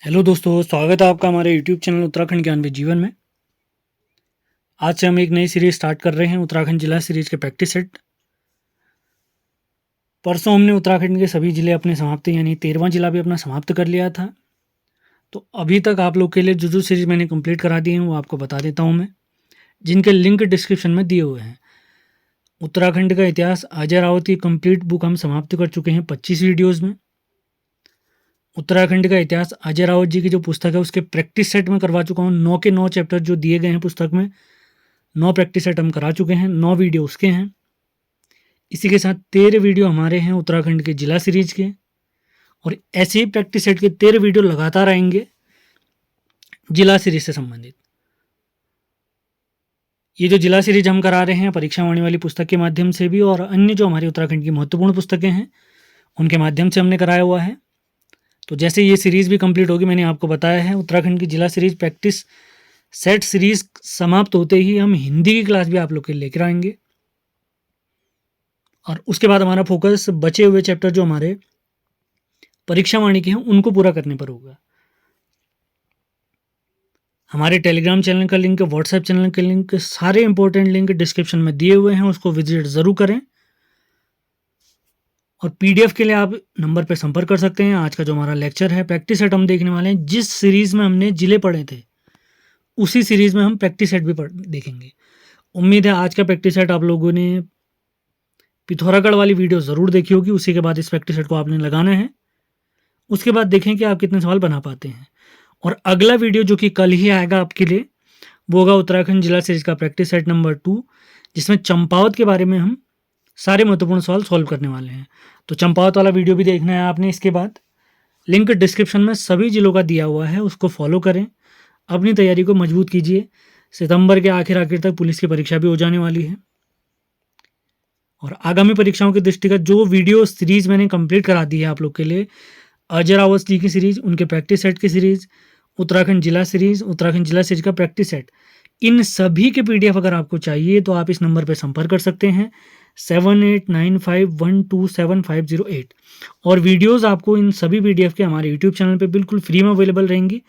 Hello दोस्तों, स्वागत है आपका हमारे यूट्यूब चैनल उत्तराखंड ज्ञान में जीवन में। आज से हम एक नई सीरीज स्टार्ट कर रहे हैं, उत्तराखंड जिला सीरीज के प्रैक्टिस सेट। परसों हमने उत्तराखंड के सभी जिले अपने समाप्त यानी 13वां जिला भी अपना समाप्त कर लिया था। तो अभी तक आप लोग के लिए जो सीरीज मैंने कंप्लीट करा दी हैं वो आपको बता देता हूँ मैं, जिनके लिंक डिस्क्रिप्शन में दिए हुए हैं। उत्तराखंड का इतिहास अजय रावत की कंप्लीट बुक हम समाप्त कर चुके हैं 25 वीडियोज़ में। उत्तराखंड का इतिहास अजय रावत जी की जो पुस्तक है उसके प्रैक्टिस सेट में करवा चुका हूँ। 9 के 9 चैप्टर जो दिए गए हैं पुस्तक में, 9 प्रैक्टिस सेट हम करा चुके हैं, 9 वीडियो उसके हैं। इसी के साथ 13 वीडियो हमारे हैं उत्तराखंड के जिला सीरीज के, और ऐसे ही प्रैक्टिस सेट के 13 वीडियो लगातार आएंगे जिला सीरीज से संबंधित। ये जो जिला सीरीज हम करा रहे हैं परीक्षा वाणी वाली पुस्तक के माध्यम से भी, और अन्य जो हमारी उत्तराखंड की महत्वपूर्ण पुस्तकें हैं उनके माध्यम से हमने कराया हुआ है। तो जैसे ये सीरीज़ भी कंप्लीट होगी, मैंने आपको बताया है उत्तराखंड की जिला सीरीज प्रैक्टिस सेट सीरीज़ समाप्त होते ही हम हिंदी की क्लास भी आप लोग के लिए लेकर आएंगे। और उसके बाद हमारा फोकस बचे हुए चैप्टर जो हमारे परीक्षा वाणी के हैं उनको पूरा करने पर होगा। हमारे टेलीग्राम चैनल का लिंक, व्हाट्सएप चैनल का लिंक, सारे इंपॉर्टेंट लिंक डिस्क्रिप्शन में दिए हुए हैं, उसको विजिट ज़रूर करें। और पीडीएफ के लिए आप नंबर पर संपर्क कर सकते हैं। आज का जो हमारा लेक्चर है प्रैक्टिस सेट हम देखने वाले हैं। जिस सीरीज़ में हमने जिले पढ़े थे उसी सीरीज़ में हम प्रैक्टिस सेट भी देखेंगे। उम्मीद है आज का प्रैक्टिस सेट आप लोगों ने पिथौरागढ़ वाली वीडियो ज़रूर देखी होगी। उसी के बाद इस प्रैक्टिस सेट को आपने लगाना है, उसके बाद देखें कि आप कितने सवाल बना पाते हैं। और अगला वीडियो जो कि कल ही आएगा आपके लिए, वो होगा उत्तराखंड जिला सीरीज का प्रैक्टिस सेट नंबर 2, जिसमें चंपावत के बारे में हम सारे महत्वपूर्ण सवाल सॉल्व करने वाले हैं। तो चंपावत वाला वीडियो भी देखना है आपने। इसके बाद लिंक डिस्क्रिप्शन में सभी जिलों का दिया हुआ है, उसको फॉलो करें, अपनी तैयारी को मजबूत कीजिए। सितंबर के आखिर तक पुलिस की परीक्षा भी हो जाने वाली है। और आगामी परीक्षाओं की दृष्टिगत जो वीडियो सीरीज़ मैंने कंप्लीट करा दी है आप लोग के लिए, अजय रावत जी की सीरीज़, उनके प्रैक्टिस सेट की सीरीज़, उत्तराखंड जिला सीरीज़, उत्तराखंड जिला सीरीज का प्रैक्टिस सेट, इन सभी के पीडीएफ अगर आपको चाहिए तो आप इस नंबर पर संपर्क कर सकते हैं 7895127508। और वीडियोस आपको इन सभी पीडीएफ के हमारे यूट्यूब चैनल पे बिल्कुल फ्री में अवेलेबल रहेंगी,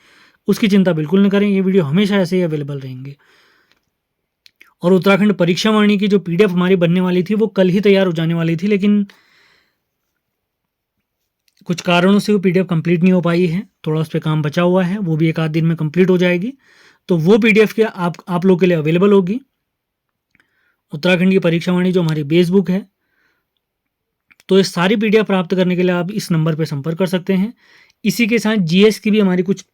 उसकी चिंता बिल्कुल न करें। ये वीडियो हमेशा ऐसे ही अवेलेबल रहेंगे। और उत्तराखंड परीक्षा वाणी की जो पीडीएफ हमारी बनने वाली थी वो कल ही तैयार हो जाने वाली थी, लेकिन कुछ कारणों से वो पीडीएफ कंप्लीट नहीं हो पाई है। थोड़ा उस पर काम बचा हुआ है, वो भी एक आध दिन में कंप्लीट हो जाएगी। तो वो पीडीएफ के आप लोग के लिए अवेलेबल होगी। उत्तराखंड की परीक्षा वाणी जो हमारी बेस बुक है, तो ये सारी पीडीएफ प्राप्त करने के लिए आप इस नंबर पर संपर्क कर सकते हैं। इसी के साथ जीएस की भी हमारी कुछ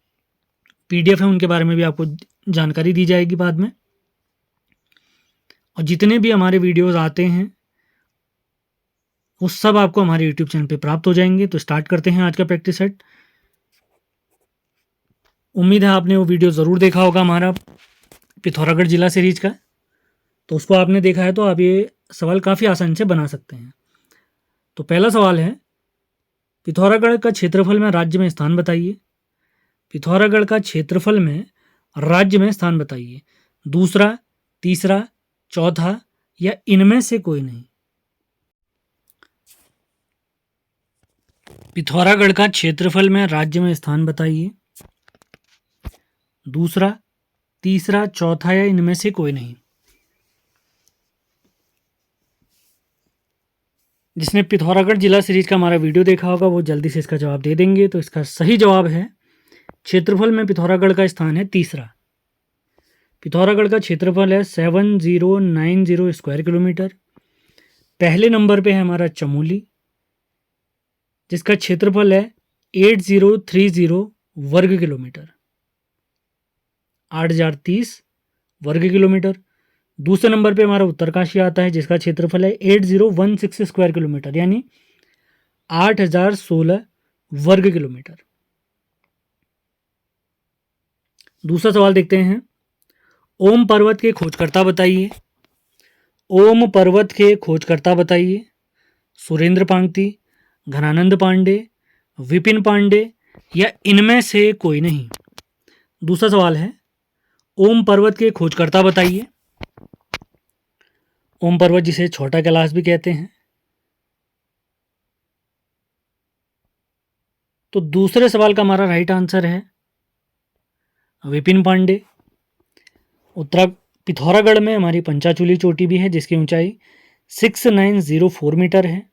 पीडीएफ है, उनके बारे में भी आपको जानकारी दी जाएगी बाद में। और जितने भी हमारे वीडियोस आते हैं वो सब आपको हमारे यूट्यूब चैनल पे प्राप्त हो जाएंगे। तो स्टार्ट करते हैं आज का प्रैक्टिस सेट। उम्मीद है आपने वो वीडियो ज़रूर देखा होगा हमारा पिथौरागढ़ जिला सीरीज का। तो उसको आपने देखा है तो आप ये सवाल काफ़ी आसानी से बना सकते हैं। तो पहला सवाल है, पिथौरागढ़ का क्षेत्रफल में राज्य में स्थान बताइए। पिथौरागढ़ का क्षेत्रफल में राज्य में स्थान बताइए। दूसरा, तीसरा, चौथा या इनमें से कोई नहीं। पिथौरागढ़ का क्षेत्रफल में राज्य में स्थान बताइए। दूसरा, तीसरा, चौथा या इनमें से कोई नहीं। जिसने पिथौरागढ़ जिला सीरीज का हमारा वीडियो देखा होगा वो जल्दी से इसका जवाब दे देंगे। तो इसका सही जवाब है, क्षेत्रफल में पिथौरागढ़ का स्थान है तीसरा। पिथौरागढ़ का क्षेत्रफल है 7090 स्क्वायर किलोमीटर। पहले नंबर पे है हमारा चमोली, जिसका क्षेत्रफल है 8030 वर्ग किलोमीटर, 8030 वर्ग किलोमीटर। दूसरे नंबर पे हमारा उत्तरकाशी आता है, जिसका क्षेत्रफल है 8016 स्क्वायर किलोमीटर, यानी 8016 वर्ग किलोमीटर। दूसरा सवाल देखते हैं, ओम पर्वत के खोजकर्ता बताइए। ओम पर्वत के खोजकर्ता बताइए। सुरेंद्र पांगती, घनानंद पांडे, विपिन पांडे या इनमें से कोई नहीं। दूसरा सवाल है, ओम पर्वत के खोजकर्ता बताइए। ओम पर्वत जिसे छोटा कैलाश भी कहते हैं। तो दूसरे सवाल का हमारा राइट आंसर है विपिन पांडे। पिथौरागढ़ में हमारी पंचाचूली चोटी भी है जिसकी ऊंचाई 6904 मीटर है।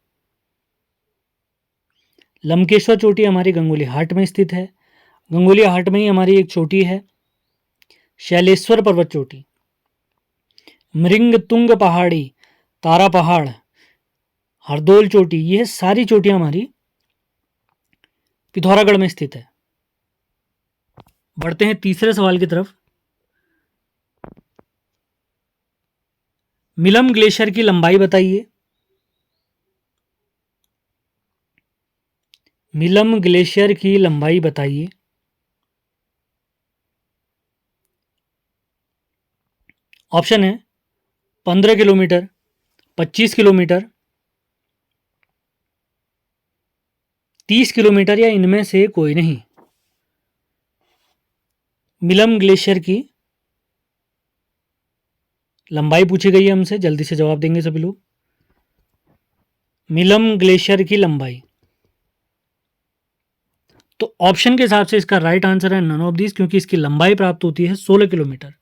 लंकेश्वर चोटी हमारी गंगोली हाट में स्थित है। गंगोली हाट में ही हमारी एक चोटी है शैलेश्वर पर्वत चोटी। मृंग तुंग पहाड़ी, तारा पहाड़, हरदोल चोटी, ये सारी चोटियां हमारी पिथौरागढ़ में स्थित है। बढ़ते हैं तीसरे सवाल की तरफ। मिलम ग्लेशियर की लंबाई बताइए। मिलम ग्लेशियर की लंबाई बताइए। ऑप्शन है 15 किलोमीटर, 25 किलोमीटर, 30 किलोमीटर या इनमें से कोई नहीं। मिलम ग्लेशियर की लंबाई पूछी गई है हमसे, जल्दी से जवाब देंगे सभी लोग। मिलम ग्लेशियर की लंबाई, तो ऑप्शन के हिसाब से इसका राइट आंसर है नन ऑफ दिस, क्योंकि इसकी लंबाई प्राप्त होती है 16 किलोमीटर।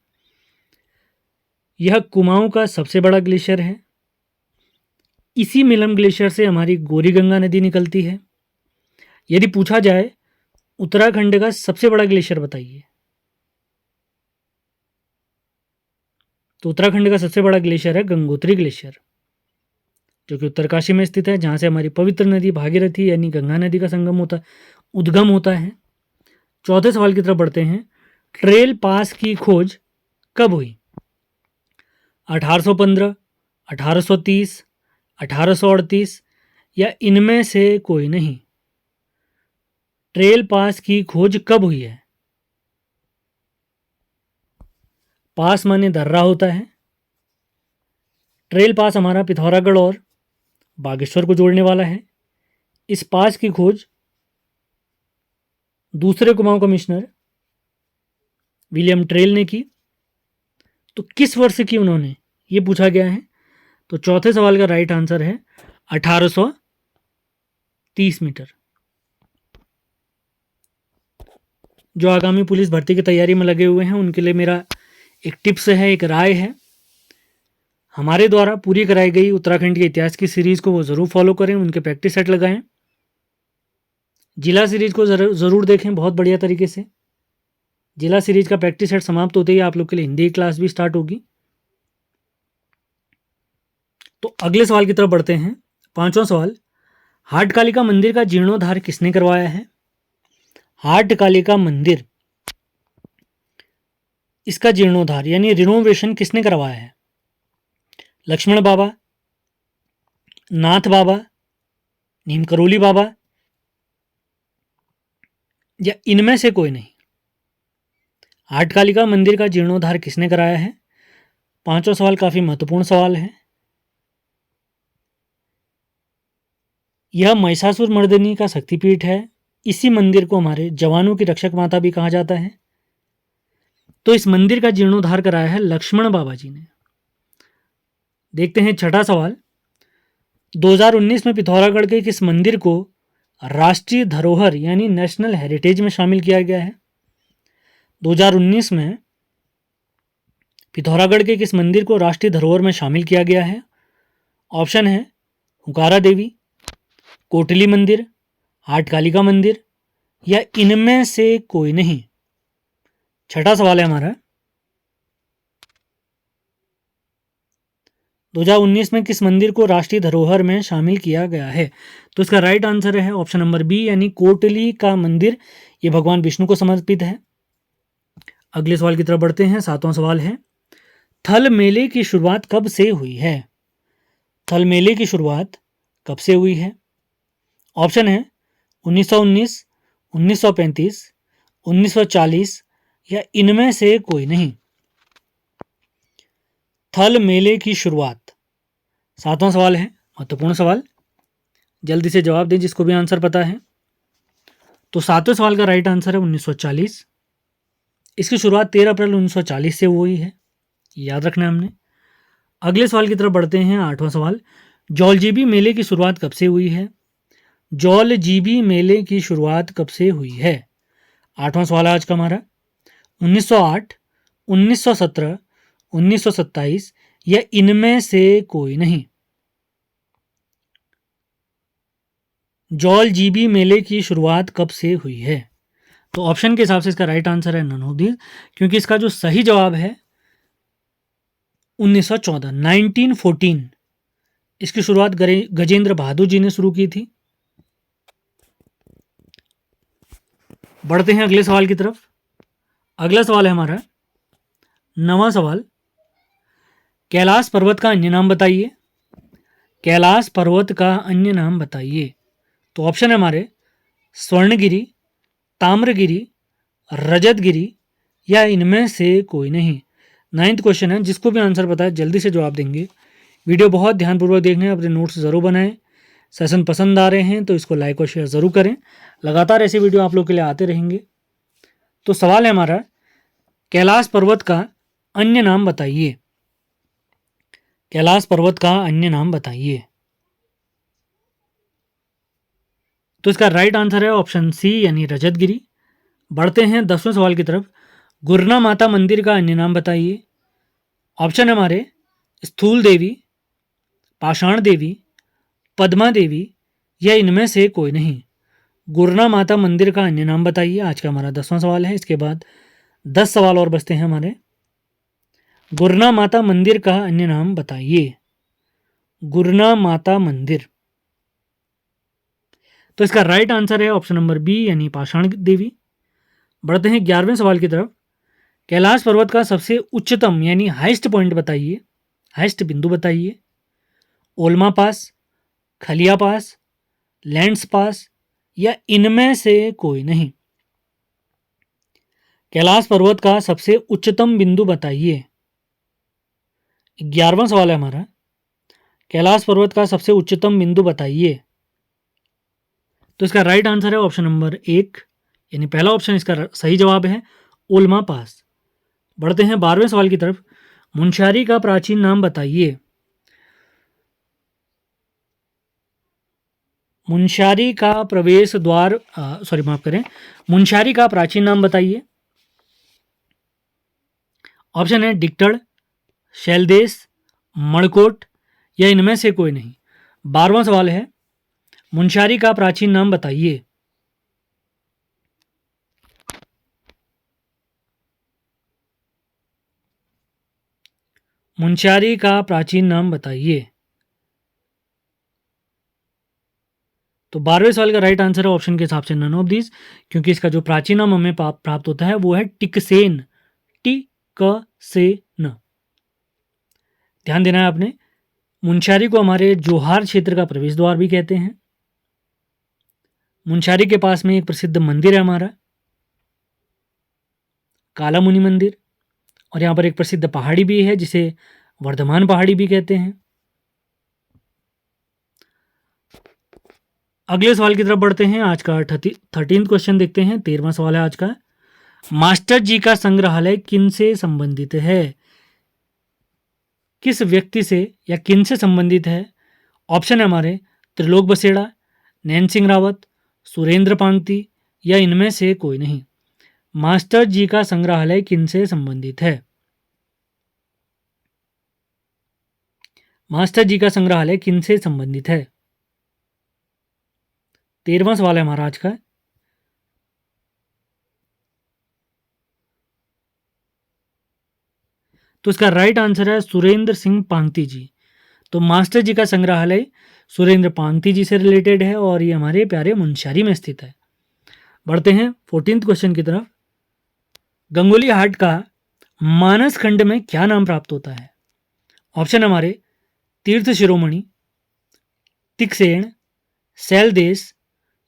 यह कुमाऊं का सबसे बड़ा ग्लेशियर है। इसी मिलम ग्लेशियर से हमारी गौरी गंगा नदी निकलती है। यदि पूछा जाए उत्तराखंड का सबसे बड़ा ग्लेशियर बताइए, तो उत्तराखंड का सबसे बड़ा ग्लेशियर है गंगोत्री ग्लेशियर, जो कि उत्तरकाशी में स्थित है, जहां से हमारी पवित्र नदी भागीरथी यानी गंगा नदी का उद्गम होता है। चौथे सवाल की तरफ बढ़ते हैं। ट्रेल पास की खोज कब हुई? 1815, 1830, 1838 या इनमें से कोई नहीं। ट्रेल पास की खोज कब हुई है? पास माने दर्रा होता है। ट्रेल पास हमारा पिथौरागढ़ और बागेश्वर को जोड़ने वाला है। इस पास की खोज दूसरे कुमाऊं कमिश्नर विलियम ट्रेल ने की। तो किस वर्ष की उन्होंने, ये पूछा गया है। तो चौथे सवाल का राइट आंसर है 1830 मीटर। जो आगामी पुलिस भर्ती की तैयारी में लगे हुए हैं उनके लिए मेरा एक टिप्स है, एक राय है, हमारे द्वारा पूरी कराई गई उत्तराखंड के इतिहास की सीरीज को वो ज़रूर फॉलो करें, उनके प्रैक्टिस सेट लगाएं। जिला सीरीज को ज़रूर देखें बहुत बढ़िया तरीके से। जिला सीरीज का प्रैक्टिस सेट समाप्त होते ही आप लोग के लिए हिंदी क्लास भी स्टार्ट होगी। तो अगले सवाल की तरफ बढ़ते हैं। पांचवा सवाल, हाटकालिका मंदिर का जीर्णोद्धार किसने करवाया है? हाटकालिका मंदिर, इसका जीर्णोद्धार यानी रिनोवेशन किसने करवाया है? लक्ष्मण बाबा, नाथ बाबा, नीमकरोली बाबा या इनमें से कोई नहीं। हाटकालिका मंदिर का जीर्णोद्धार किसने कराया है? पांचवा सवाल काफी महत्वपूर्ण सवाल है। यह महिषासुर मर्दिनी का शक्तिपीठ है। इसी मंदिर को हमारे जवानों की रक्षक माता भी कहा जाता है। तो इस मंदिर का जीर्णोद्धार कराया है लक्ष्मण बाबा जी ने। देखते हैं छठा सवाल, 2019 में पिथौरागढ़ के किस मंदिर को राष्ट्रीय धरोहर यानी नेशनल हेरिटेज में शामिल किया गया है? 2019 में पिथौरागढ़ के किस मंदिर को राष्ट्रीय धरोहर में शामिल किया गया है? ऑप्शन है हुकारा देवी, कोटली मंदिर, हाटकालिका मंदिर या इनमें से कोई नहीं। छठा सवाल है हमारा, 2019 में किस मंदिर को राष्ट्रीय धरोहर में शामिल किया गया है? तो इसका राइट आंसर है ऑप्शन नंबर बी यानी कोटली का मंदिर। ये भगवान विष्णु को समर्पित है। अगले सवाल की तरफ बढ़ते हैं। सातवां सवाल है, थल मेले की शुरुआत कब से हुई है? थल मेले की शुरुआत कब से हुई है? ऑप्शन है 1919, 1935, 1940 या इनमें से कोई नहीं। थल मेले की शुरुआत, सातवां सवाल है, महत्वपूर्ण सवाल, जल्दी से जवाब दें जिसको भी आंसर पता है। तो सातवें सवाल का राइट आंसर है 1940। इसकी शुरुआत 13 अप्रैल 1940 से हुई है, याद रखना है हमने। अगले सवाल की तरफ बढ़ते हैं। आठवां सवाल, जौलजीबी मेले की शुरुआत कब से हुई है? जौलजीबी मेले की शुरुआत कब से हुई है? आठवां सवाल आज का हमारा। 1908, 1917, 1927 या इनमें से कोई नहीं। जॉल जीबी मेले की शुरुआत कब से हुई है? तो ऑप्शन के हिसाब से इसका राइट आंसर है नन ऑफ दीज, क्योंकि इसका जो सही जवाब है 1914, 1914। इसकी शुरुआत गजेंद्र बहादुर जी ने शुरू की थी। बढ़ते हैं अगले सवाल की तरफ। अगला सवाल है हमारा 9वां सवाल, कैलाश पर्वत का अन्य नाम बताइए। कैलाश पर्वत का अन्य नाम बताइए। तो ऑप्शन है हमारे स्वर्णगिरी, ताम्रगिरी, रजतगिरी या इनमें से कोई नहीं। 9th क्वेश्चन है, जिसको भी आंसर पता है जल्दी से जवाब देंगे। वीडियो बहुत ध्यानपूर्वक देखने, अपने नोट्स ज़रूर बनाएं। सेशन पसंद आ रहे हैं तो इसको लाइक और शेयर ज़रूर करें। लगातार ऐसी वीडियो आप लोग के लिए आते रहेंगे। तो सवाल है हमारा, कैलाश पर्वत का अन्य नाम बताइए। कैलाश पर्वत का अन्य नाम बताइए। तो इसका राइट आंसर है ऑप्शन सी यानी रजतगिरी। बढ़ते हैं 10वें सवाल की तरफ। गुरना माता मंदिर का अन्य नाम बताइए। ऑप्शन है हमारे स्थूल देवी, पाषाण देवी, पद्मा देवी या इनमें से कोई नहीं। गुरना माता मंदिर का अन्य नाम बताइए। आज का हमारा 10वां सवाल है। इसके बाद 10 सवाल और बचते हैं हमारे। गुरना माता मंदिर का अन्य नाम बताइए। गुरना माता मंदिर। तो इसका राइट आंसर है ऑप्शन नंबर बी यानी पाषाण देवी। बढ़ते हैं 11वें सवाल की तरफ। कैलाश पर्वत का सबसे उच्चतम यानी हाइस्ट पॉइंट बताइए, हाइस्ट बिंदु बताइए। ओल्मा पास, खलिया पास, लैंड्स पास या इनमें से कोई नहीं। कैलाश पर्वत का सबसे उच्चतम बिंदु बताइए। 11वां सवाल है हमारा, कैलाश पर्वत का सबसे उच्चतम बिंदु बताइए। तो इसका राइट आंसर है ऑप्शन नंबर 1 यानी पहला ऑप्शन इसका सही जवाब है, ओल्मा पास। बढ़ते हैं 12वें सवाल की तरफ। मुंशियारी का प्राचीन नाम बताइए। मुंशियारी का प्रवेश द्वार माफ करें, मुंशियारी का प्राचीन नाम बताइए। ऑप्शन है डिक्टड़, शैलदेश, मणकोट या इनमें से कोई नहीं। 12वां सवाल है, मुंशियारी का प्राचीन नाम बताइए। मुंशियारी का प्राचीन नाम बताइए। तो 12वें सवाल का राइट आंसर है ऑप्शन के हिसाब से नन ऑफ दीज, क्योंकि इसका जो प्राचीन नाम हमें प्राप्त होता है वो है टिकसेन, टिकसेन। ध्यान देना है आपने। मुंशियारी को हमारे जोहार क्षेत्र का प्रवेश द्वार भी कहते हैं। मुंशियारी के पास में एक प्रसिद्ध मंदिर है हमारा, काला मुनि मंदिर, और यहाँ पर एक प्रसिद्ध पहाड़ी भी है जिसे वर्धमान पहाड़ी भी कहते हैं। अगले सवाल की तरफ बढ़ते हैं। आज का 13th क्वेश्चन देखते हैं। 13वां सवाल है आज का, मास्टर जी का संग्रहालय किन से संबंधित है। किस व्यक्ति से या किन से संबंधित है। ऑप्शन है हमारे त्रिलोक बसेड़ा, नैन सिंह रावत, सुरेंद्र पांगती या इनमें से कोई नहीं। मास्टर जी का संग्रहालय किन से संबंधित है। मास्टर जी का संग्रहालय किन से संबंधित है। 13वां सवाल है हमारा आज का। तो इसका राइट आंसर है सुरेंद्र सिंह पांगती जी। तो मास्टर जी का संग्रहालय सुरेंद्र पांगती जी से रिलेटेड है और ये हमारे प्यारे मुंशियारी में स्थित है। बढ़ते हैं 14th क्वेश्चन की तरफ। गंगोली हाट का मानस खंड में क्या नाम प्राप्त होता है। ऑप्शन हमारे तीर्थ शिरोमणि, तिकसेण, शैलदेश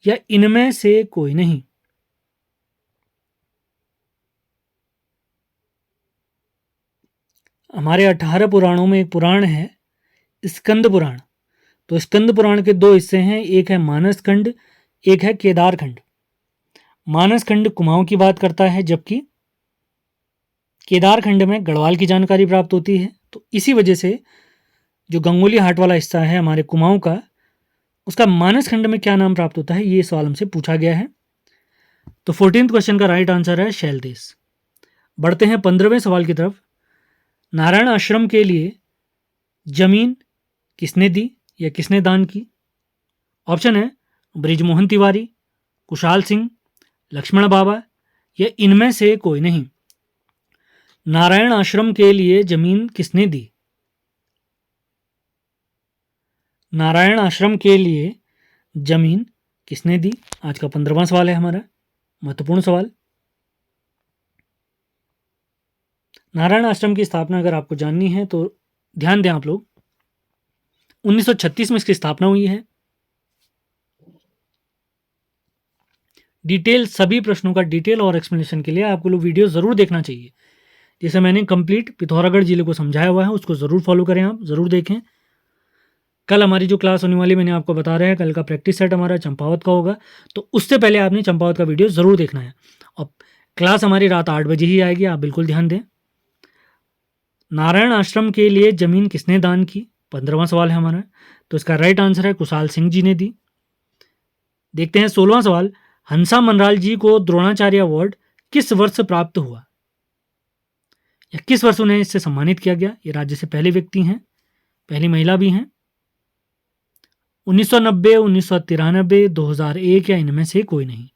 या इनमें से कोई नहीं। हमारे 18 पुराणों में एक पुराण है स्कंद पुराण। तो स्कंद पुराण के 2 हिस्से हैं, एक है मानस खंड, एक है केदार खंड। मानस खंड कुमाऊं की बात करता है, जबकि केदार खंड में गढ़वाल की जानकारी प्राप्त होती है। तो इसी वजह से जो गंगोली हाट वाला हिस्सा है हमारे कुमाऊं का, उसका मानस खंड में क्या नाम प्राप्त होता है, ये सवाल हमसे पूछा गया है। तो 14th क्वेश्चन का राइट आंसर है शैलदेश। बढ़ते हैं 15वें सवाल की तरफ। नारायण आश्रम के लिए जमीन किसने दी या किसने दान की? ऑप्शन है बृजमोहन तिवारी, कुशाल सिंह, लक्ष्मण बाबा या इनमें से कोई नहीं। नारायण आश्रम के लिए जमीन किसने दी? नारायण आश्रम के लिए जमीन किसने दी? आज का 15वां सवाल है हमारा, महत्वपूर्ण सवाल। नारायण आश्रम की स्थापना अगर आपको जाननी है तो ध्यान दें आप लोग, 1936 में इसकी स्थापना हुई है। डिटेल, सभी प्रश्नों का डिटेल और एक्सप्लेनेशन के लिए आपको लोग वीडियो ज़रूर देखना चाहिए। जैसे मैंने कंप्लीट पिथौरागढ़ जिले को समझाया हुआ है, उसको ज़रूर फॉलो करें, आप ज़रूर देखें। कल हमारी जो क्लास होने वाली, मैंने आपको बता रहा है, कल का प्रैक्टिस सेट हमारा चंपावत का होगा, तो उससे पहले आपने चंपावत का वीडियो ज़रूर देखना है। और क्लास हमारी रात 8 बजे ही आएगी, आप बिल्कुल ध्यान दें। नारायण आश्रम के लिए ज़मीन किसने दान की? 15वां सवाल है हमारा, तो इसका राइट आंसर है कुशाल सिंह जी ने दी। देखते हैं 16वां सवाल। हंसा मनराल जी को द्रोणाचार्य अवार्ड किस वर्ष प्राप्त हुआ या किस वर्ष उन्हें इससे सम्मानित किया गया? ये राज्य से पहले व्यक्ति हैं, पहली महिला भी हैं। 1990, 1993, 2001 या इनमें से कोई नहीं।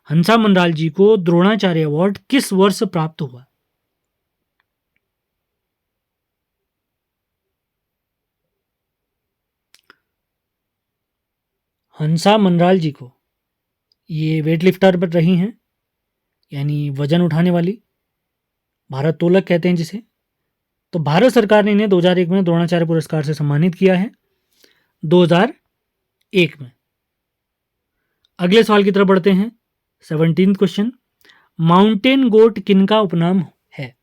हंसा मनराल जी को द्रोणाचार्य अवार्ड किस वर्ष प्राप्त हुआ? हंसा मनराल जी को, ये वेट लिफ्टर पर रही हैं, यानी वजन उठाने वाली, भारत्तोलक कहते हैं जिसे। तो भारत सरकार ने इन्हें 2001 में द्रोणाचार्य पुरस्कार से सम्मानित किया है, 2001 में। अगले सवाल की तरफ बढ़ते हैं, 17th क्वेश्चन। माउंटेन गोट किनका उपनाम है?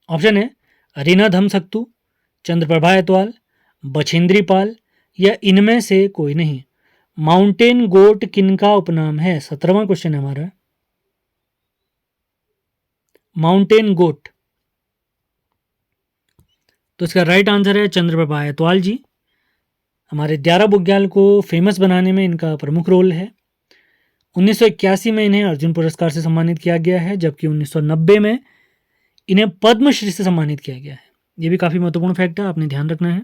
ऑप्शन है रीना धमसक्तू, चंद्रप्रभा एतवाल, बछेंद्री पाल या इनमें से कोई नहीं। माउंटेन गोट किनका उपनाम है? 17वां क्वेश्चन है हमारा। माउंटेन गोट, तो इसका राइट आंसर है चंद्रप्रभा एतवाल जी। हमारे 11 बुग्याल को फेमस बनाने में इनका प्रमुख रोल है। 1981 में इन्हें अर्जुन पुरस्कार से सम्मानित किया गया है, जबकि 1990 में इन्हें पद्मश्री से सम्मानित किया गया है। ये भी काफ़ी महत्वपूर्ण फैक्ट है, आपने ध्यान रखना है।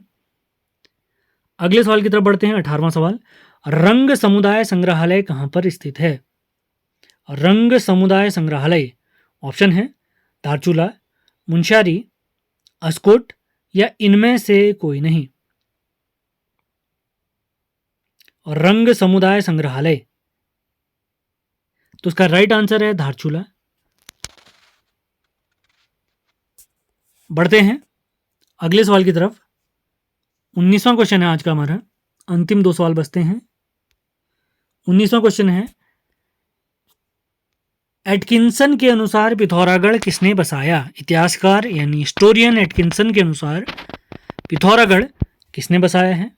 अगले सवाल की तरफ बढ़ते हैं, 18वां सवाल। रंग समुदाय संग्रहालय कहाँ पर स्थित है? रंग समुदाय संग्रहालय, ऑप्शन है धारचूला, मुंशियारी, अस्कोट या इनमें से कोई नहीं। और रंग समुदाय संग्रहालय, तो इसका राइट आंसर है धारचूला। बढ़ते हैं अगले सवाल की तरफ। 19वां क्वेश्चन है आज का हमारा, अंतिम 2 सवाल बचते हैं। 19वां क्वेश्चन है, एटकिंसन के अनुसार पिथौरागढ़ किसने बसाया? इतिहासकार यानी हिस्टोरियन एटकिंसन के अनुसार पिथौरागढ़ किसने बसाया है?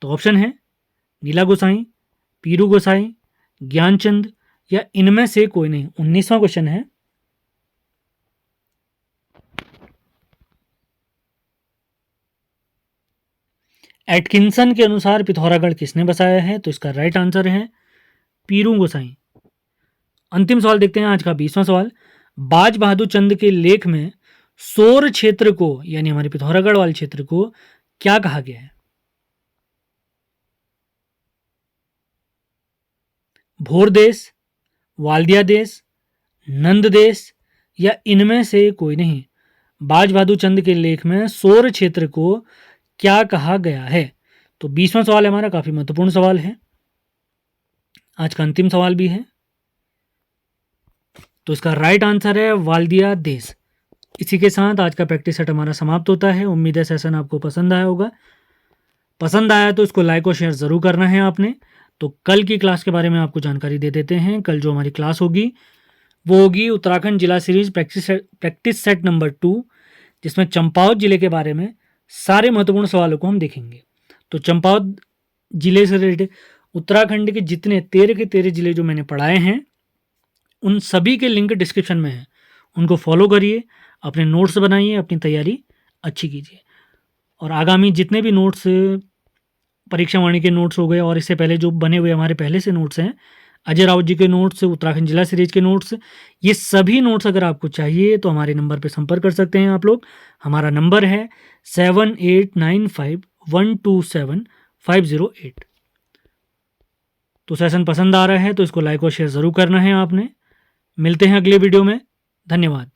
तो ऑप्शन है नीला गोसाई, पीरू गोसाई, ज्ञानचंद या इनमें से कोई नहीं। 19वां क्वेश्चन है, एटकिंसन के अनुसार पिथौरागढ़ किसने बसाया है? तो इसका राइट आंसर है पीरू गोसाई। अंतिम सवाल देखते हैं आज का 20वां सवाल। बाज बहादुर चंद के लेख में सोर क्षेत्र को, यानी हमारे पिथौरागढ़ वाले क्षेत्र को, क्या कहा गया है? भोर देश, वाल्दिया देश, नंद देश या इनमें से कोई नहीं। बाज बहादुर चंद के लेख में सोर क्षेत्र को क्या कहा गया है? तो 20वां सवाल है हमारा, काफी महत्वपूर्ण सवाल है, आज का अंतिम सवाल भी है। तो इसका राइट आंसर है वाल्दिया देश। इसी के साथ आज का प्रैक्टिस सेट हमारा समाप्त होता है। उम्मीद है सेशन आपको पसंद आया होगा। पसंद आया तो इसको लाइक और शेयर ज़रूर करना है आपने। तो कल की क्लास के बारे में आपको जानकारी दे देते हैं। कल जो हमारी क्लास होगी वो होगी उत्तराखंड जिला सीरीज प्रैक्टिस सेट नंबर 2, जिसमें चंपावत जिले के बारे में सारे महत्वपूर्ण सवालों को हम देखेंगे। तो चंपावत जिले से रिलेटेड उत्तराखंड के जितने 13 के 13 जिले जो मैंने पढ़ाए हैं, उन सभी के लिंक डिस्क्रिप्शन में है, उनको फॉलो करिए, अपने नोट्स बनाइए, अपनी तैयारी अच्छी कीजिए। और आगामी जितने भी नोट्स, परीक्षा वाणी के नोट्स हो गए और इससे पहले जो बने हुए हमारे पहले से नोट्स हैं, अजय राउत जी के नोट्स, उत्तराखंड जिला सीरीज के नोट्स, ये सभी नोट्स अगर आपको चाहिए तो हमारे नंबर पे संपर्क कर सकते हैं आप लोग। हमारा नंबर है 7895127508। तो सेशन पसंद आ रहा है तो इसको लाइक और शेयर ज़रूर करना है आपने। मिलते हैं अगले वीडियो में। धन्यवाद।